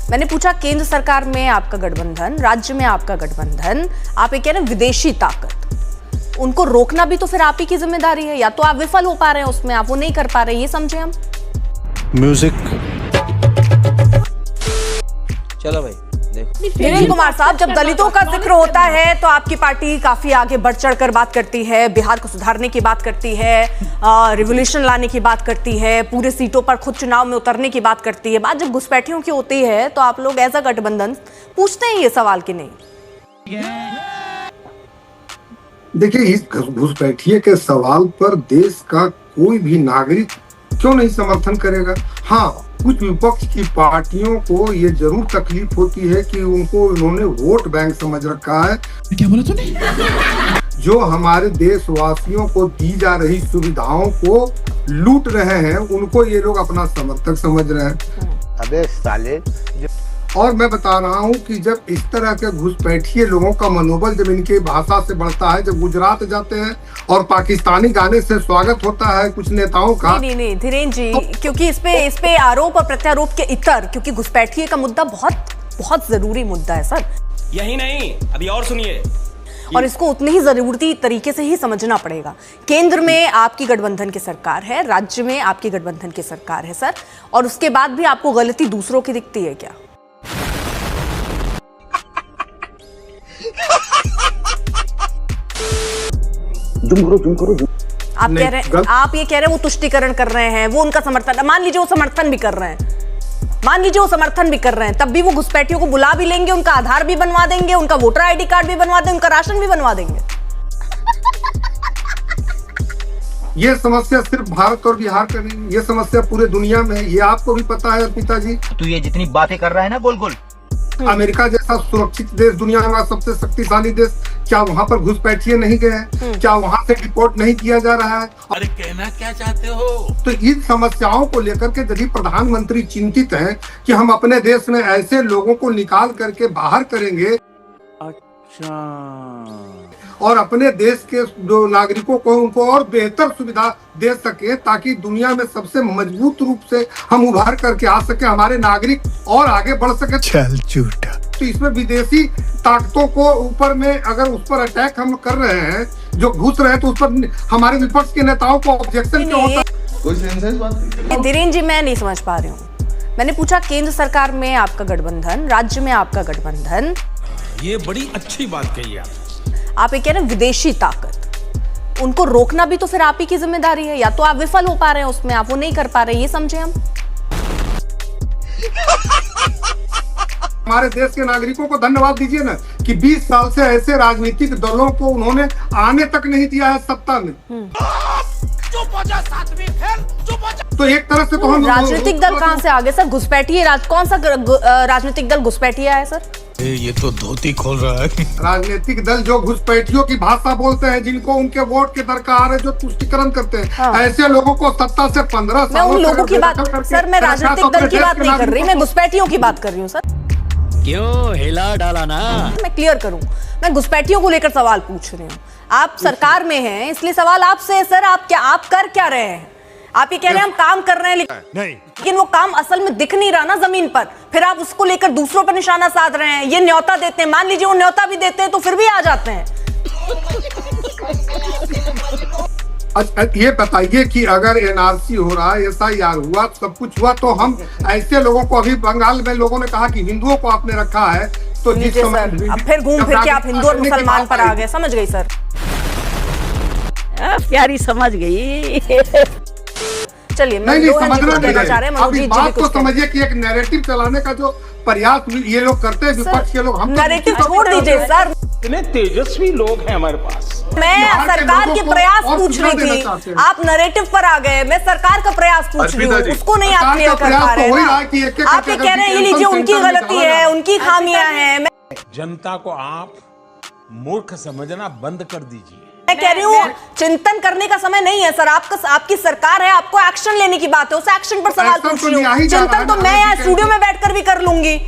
मैंने पूछा केंद्र सरकार में आपका गठबंधन, राज्य में आपका गठबंधन, आप ये कह रहे हैं विदेशी ताकत, उनको रोकना भी तो फिर आप ही की जिम्मेदारी है। या तो आप विफल हो पा रहे हैं उसमें, आप वो नहीं कर पा रहे, ये समझे हम। म्यूजिक चलो भाई वीरेंद्र कुमार साहब, जब दलितों का जिक्र होता है तो आपकी पार्टी काफी आगे बढ़ चढ़ कर बात करती है, बिहार को सुधारने की बात करती है, रिवोल्यूशन लाने की बात करती है, पूरे सीटों पर खुद चुनाव में उतरने की बात करती है। बात जब घुसपैठियों की होती है तो आप लोग ऐसा गठबंधन पूछते हैं ये सवाल कि नहीं? देखिए, इस घुसपैठिए के सवाल पर देश का कोई भी नागरिक क्यों नहीं समर्थन करेगा। हाँ, कुछ विपक्ष की पार्टियों को ये जरूर तकलीफ होती है कि उनको इन्होंने वोट बैंक समझ रखा है। क्या बोला तूने? जो हमारे देशवासियों को दी जा रही सुविधाओं को लूट रहे हैं, उनको ये लोग अपना समर्थक समझ रहे हैं। अबे साले, और मैं बता रहा हूँ कि जब इस तरह के घुसपैठिए लोगों का मनोबल जब इनके भाषा से बढ़ता है, जब गुजरात जाते हैं और पाकिस्तानी गाने से स्वागत होता है कुछ नेताओं का। नहीं धीरेन्द्र जी, क्योंकि इस पे आरोप और प्रत्यारोप के इतर, क्योंकि घुसपैठिए का मुद्दा बहुत जरूरी मुद्दा है सर। यही नहीं, अभी और सुनिए, और इसको उतनी ही जरूरी तरीके से ही समझना पड़ेगा। केंद्र में आपकी गठबंधन की सरकार है, राज्य में आपकी गठबंधन की सरकार है सर, और उसके बाद भी आपको गलती दूसरों की दिखती है क्या? जुम करो। आप कह रहे हैं, आप ये कह रहे हैं वो तुष्टिकरण कर रहे हैं, वो उनका समर्थन, मान लीजिए वो समर्थन भी कर रहे हैं, तब भी वो घुसपैठियों को बुला भी लेंगे, उनका आधार भी बनवा देंगे, उनका वोटर आईडी कार्ड भी बनवा देंगे, उनका राशन भी बनवा देंगे। ये समस्या सिर्फ भारत और बिहार का नहीं, ये समस्या पूरे दुनिया में है। ये आपको भी पता है अर्पिता जी। तू ये जितनी बातें कर रहा है ना गोल गोल, अमेरिका जैसा सुरक्षित देश, दुनिया का सबसे शक्तिशाली देश, क्या वहाँ पर घुसपैठिए नहीं गए हैं? क्या वहाँ से डिपोर्ट नहीं किया जा रहा है? अरे कहना क्या चाहते हो? तो इन समस्याओं को लेकर के यदि प्रधानमंत्री चिंतित हैं कि हम अपने देश में ऐसे लोगों को निकाल करके बाहर करेंगे, अच्छा, और अपने देश के जो नागरिकों को उनको और बेहतर सुविधा दे सके, ताकि दुनिया में सबसे मजबूत रूप से हम उभर करके आ सके, हमारे नागरिक और आगे बढ़ सके। चल झूठा। तो इसमें विदेशी ताकतों को ऊपर में अगर उस पर अटैक हम कर रहे हैं, जो घुस रहे हैं, तो उस पर हमारे विपक्ष के नेताओं को ऑब्जेक्शन क्यों होता है? कोई सेंसेस बात? धीरेन्द्र जी, मैं नहीं समझ पा रही हूँ। मैंने पूछा केंद्र सरकार में आपका गठबंधन, राज्य में आपका गठबंधन, ये बड़ी अच्छी बात कही आप ये कह रहे हैं विदेशी ताकत, उनको रोकना भी तो फिर आप ही की जिम्मेदारी है। या तो आप विफल हो पा रहे हैं उसमें, आप वो नहीं कर पा रहे, ये समझे हम। हमारे देश के नागरिकों को धन्यवाद दीजिए ना कि 20 साल से ऐसे राजनीतिक दलों को उन्होंने आने तक नहीं दिया है सत्ता में। तो एक तरह से तो हम राजनीतिक दल कहां से आगे सर? घुसपैठिए कौन सा राजनीतिक दल घुसपैठिया है सर? ये तो धोती खोल रहा है। राजनीतिक दल जो घुसपैठियों की भाषा बोलते हैं, जिनको उनके वोट के दरकार है, जो तुष्टिकरण करते हैं, हाँ। ऐसे लोगों को सत्ता से 15 मैं उन लोगों की बात सर, मैं राजनीतिक दल की बात नहीं कर रही, मैं घुसपैठियों की बात कर रही हूँ सर। क्यों हिला डाला ना? मैं क्लियर करूं, मैं घुसपैठियों को लेकर सवाल पूछ रही हूँ। आप सरकार में हैं, इसलिए सवाल आपसे है सर, आप कर क्या रहे हैं? आप ये कह रहे हैं हम काम कर रहे हैं, लेकिन वो काम असल में दिख नहीं रहा ना जमीन पर, फिर आप उसको लेकर दूसरों पर निशाना साध रहे हैं। ये न्योता देते हैं, मान लीजिए वो न्योता भी देते हैं तो फिर भी आ जाते हैं। अच्छा, ये बताइए कि अगर एनआरसी हो रहा है, SIR हुआ, सब कुछ हुआ, तो हम ऐसे लोगों को, अभी बंगाल में लोगों ने कहा कि हिंदुओं को आपने रखा है, तो जिस समय अब फिर घूम फिर के आप हिंदू और मुसलमान पर आ गए। समझ गई सर, प्यारी समझ गई। चलिए, मैं नहीं समझना नहीं चाह रहे हैं। अब इस बात को समझिए कि एक नैरेटिव चलाने का जो प्रयास ये लोग करते हैं, विपक्ष के लोग, हम नैरेटिव छोड़ दीजिए सर। इतने तेजस्वी लोग हैं हमारे पास। मैं सरकार के प्रयास पूछ रही थी, आप नैरेटिव पर आ गए। मैं सरकार का प्रयास पूछ रही हूँ, उसको नहीं आप क्लियर कर पा रहे हैं ना। आप ये कह रहे हैं ये लीजिए उनकी गलती है, उनकी खामियां हैं। जनता को आप मूर्ख समझना बंद कर दीजिए। मैं कह रही हूँ चिंतन करने का समय नहीं है सर, आपकी सरकार है, आपको एक्शन लेने की बात है, उस एक्शन पर सवाल पूछ रही हूँ। चिंतन तो मैं यहाँ स्टूडियो में बैठकर भी कर लूंगी।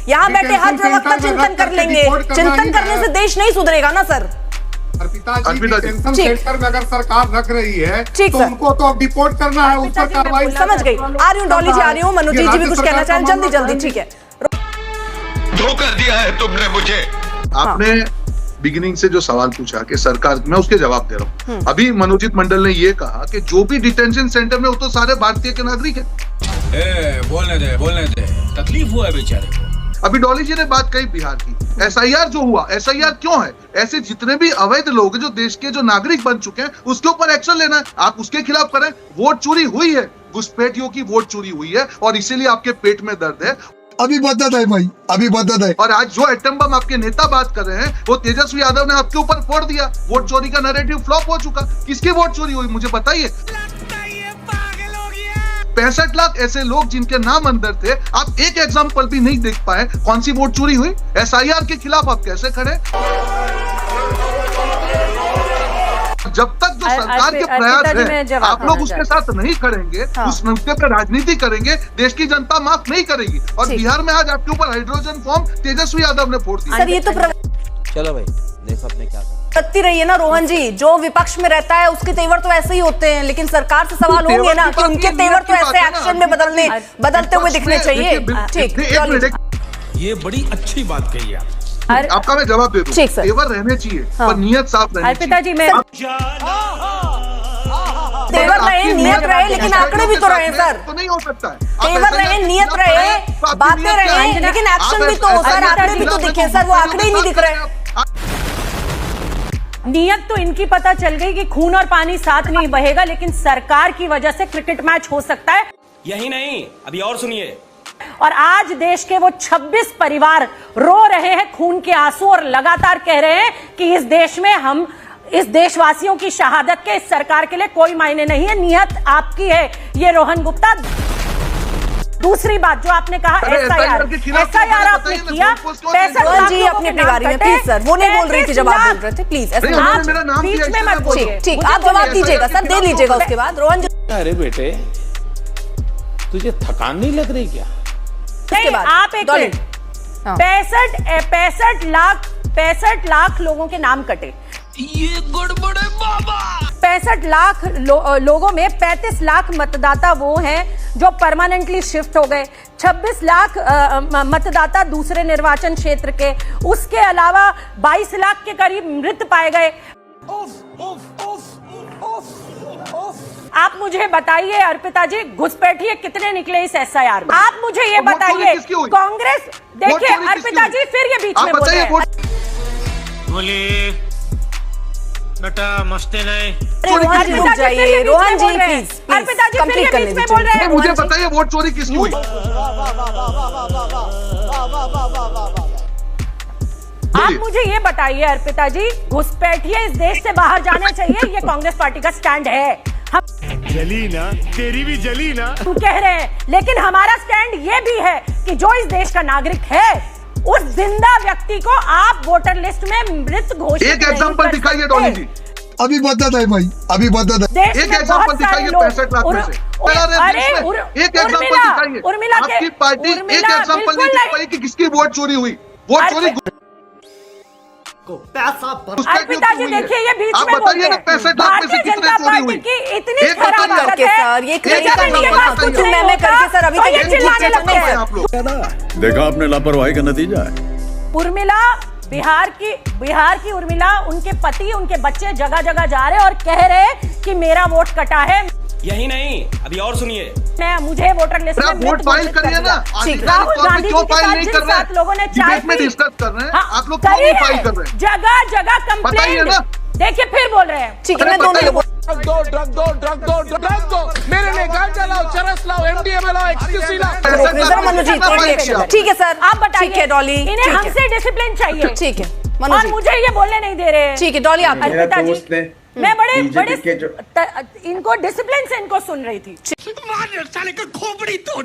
यहाँ बैठे हर प्रवक्ता चिंतन कर लेंगे। चिंतन करने से देश नहीं सुधरेगा ना सर। पिताजी अर्पिता जी। डिटेंशन ठीक। सेंटर में अगर सरकार रख रही है ठीक, तो सर। उनको तो अब डिपोर्ट करना है, उस पर कार्रवाई समझ गई, आ रही हूँ डॉली जी, आ रही हूँ। मनोज जी भी कुछ कहना चाहें जल्दी जल्दी, ठीक है। धोखा दिया है तुमने मुझे। आपने बिगिनिंग से जो सवाल पूछा कि सरकार, मैं उसके जवाब दे रहा हूँ। अभी मनोजित मंडल ने ये कहा कि जो भी डिटेंशन सेंटर में वो तो सारे भारतीय के नागरिक हैं। बोलने दे तकलीफ हुआ है बेचारे को। अभी डॉली जी ने बात कही बिहार की, एसआईआर जो हुआ, एसआईआर क्यों है? ऐसे जितने भी अवैध लोग हैं जो देश के जो नागरिक बन चुके हैं उसके ऊपर एक्शन लेना है, आप उसके खिलाफ करें। वोट चोरी हुई है, घुसपैठियों की वोट चोरी हुई है और इसीलिए आपके पेट में दर्द है। अभी बदत है भाई, अभी बदत है। और आज जो एटम बम आपके नेता बात कर रहे हैं वो तेजस्वी यादव ने आपके ऊपर फोड़ दिया। वोट चोरी का नैरेटिव फ्लॉप हो चुका। किसकी वोट चोरी हुई मुझे बताइए। 65 लाख ऐसे लोग जिनके नाम अंदर थे, आप एक एग्जाम्पल भी नहीं देख पाए। कौन सी वोट चोरी हुई? एसआईआर के खिलाफ आप कैसे खड़े? जब तक जो सरकार के प्रयास है आप लोग उसके साथ नहीं खड़ेंगे, उस नुस्खे पर राजनीति करेंगे, देश की जनता माफ नहीं करेगी। और बिहार में आज आपके ऊपर हाइड्रोजन बम तेजस्वी यादव ने फोड़ दिया। सर ये तो चलो भाई देखो अपने क्या करती रही है ना रोहन जी, जो विपक्ष में रहता है उसके तेवर तो ऐसे ही होते हैं, लेकिन सरकार से सवाल होंगे ना कि उनके तेवर तो ऐसे एक्शन में बदलते हुए दिखने चाहिए। ठीक, ये बड़ी अच्छी बात कही आप। आपका मैं जवाब दे दूं, ठीक सर। तेवर रहने चाहिए पर नियत साफ रहनी चाहिए। पिताजी मैं तेवर रहे, नियत रहे, लेकिन आंकड़े भी तो रहे सर। तो नहीं हो सकता है। तेवर रहे, नियत रहे, बातें रहे, लेकिन एक्शन भी तो हो सर, आंकड़े भी तो दिखे सर, वो आंकड़े ही नहीं दिख रहे। नियत तो इनकी पता चल गई कि खून और पानी साथ नहीं बहेगा, लेकिन सरकार की वजह से क्रिकेट मैच हो सकता है। यही नहीं, अभी और सुनिए। और आज देश के वो 26 परिवार रो रहे हैं खून के आंसू और लगातार कह रहे हैं कि इस देश में हम, इस देशवासियों की शहादत के इस सरकार के लिए कोई मायने नहीं है। नियत आपकी है ये रोहन गुप्ता। दूसरी बात जो आपने कहा, एसआईआर आपने किया, 65 रोहन जी अपने बारे में प्लीज सर, वो नहीं बोल रही थी जब आप बोल रहे थे, प्लीज मेरा बीच में मत बोलिए। ठीक, आप जवाब दीजिएगा सर, दे लीजिएगा उसके बाद। रोहन जी अरे बेटे तुझे थकान नहीं लग रही क्या? नहीं, आप एक 65 लाख लोगों के नाम कटे। ये गड़बड़ है बाबा। 65 लाख लोगों में 35 लाख मतदाता वो हैं जो परमानेंटली शिफ्ट हो गए, 26 लाख मतदाता दूसरे निर्वाचन क्षेत्र के, उसके अलावा 22 लाख के करीब मृत पाए गए। आप मुझे बताइए अर्पिता जी, घुसपैठिए कितने निकले इस एसआईआर में? आप मुझे ये बताइए। कांग्रेस, देखिए अर्पिता जी फिर ये बीच में बोल रहे हैं। बोले बेटा मस्ते नहीं। रोहन जी रुक जाइए, रोहन जी प्लीज अर्पिता जी फिर ये करने बीच में बोल रहे हैं। मुझे बताइए वोट चोरी किसकी हुई? आप मुझे ये बताइए अर्पिता जी, घुसपैठिए इस देश से बाहर जाना चाहिए, ये कांग्रेस पार्टी का स्टैंड है। हम जली ना, तेरी भी जली ना। कह रहे हैं, लेकिन हमारा स्टैंड ये भी है कि जो इस देश का नागरिक है उस जिंदा व्यक्ति को आप वोटर लिस्ट में मृत घोषित एक एग्जांपल दिखाइए डॉली जी। अभी बदत है भाई, अभी बदत है। एक एग्जांपल दिखाइए 65 लाख में से। एक एग्जांपल दिखाइए। आपकी पार्टी एक एग्जांपल नहीं दिखा पाई कि किसकी वोट चोरी हुई। वोट चोरी अर्पिता जी देखिए ये बीच में बताइए ना 65 लाख में से कितने चोरी हुई? इतनी खराब आदत है सर, ये मैं करके सर अभी तक चिल्लाने लगते हैं आप लोग। देखा आपने लापरवाही का नतीजा है। उर्मिला, बिहार की उर्मिला, उनके पति, उनके बच्चे जगह जगह जा रहे और कह रहे कि मेरा वोट कटा है। यही नहीं, अभी और सुनिए। मुझे वोटर लिस्ट में वोट फाइल करिए ना। राहुल गांधी जी के साथ जिन 7 लोगों ने चाय में पी, डिस्कस कर रहे हैं, हाँ, आप लोग क्यों नहीं फाइल कर रहे हैं? जगह जगह बताइए कंप्लेंट। ना। देखिए फिर बोल रहे हैं। ठीक है, मैं दोनों लोगों ड्रग दो मेरे लिए गांजा लाओ, चरस लाओ, एमडीएमए लाओ, एक्सक्यूसी लाओ। मनोज जी थोड़ा रिएक्शन। ठीक है सर, आप बताइए। ठीक है डॉली, इन्हें हमसे डिसिप्लिन चाहिए। ठीक है और मनोज जी, मुझे ये बोलने नहीं दे रहे हैं। ठीक है डॉली आप अर्पिता जी, मैं बड़े इनको डिसिप्लिन से इनको सुन रही थी। साले का खोपड़ी तोड़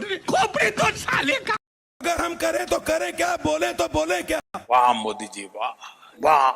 साले का। अगर हम करें तो करें क्या, बोले तो बोले क्या। वाह मोदी जी वाह वाह।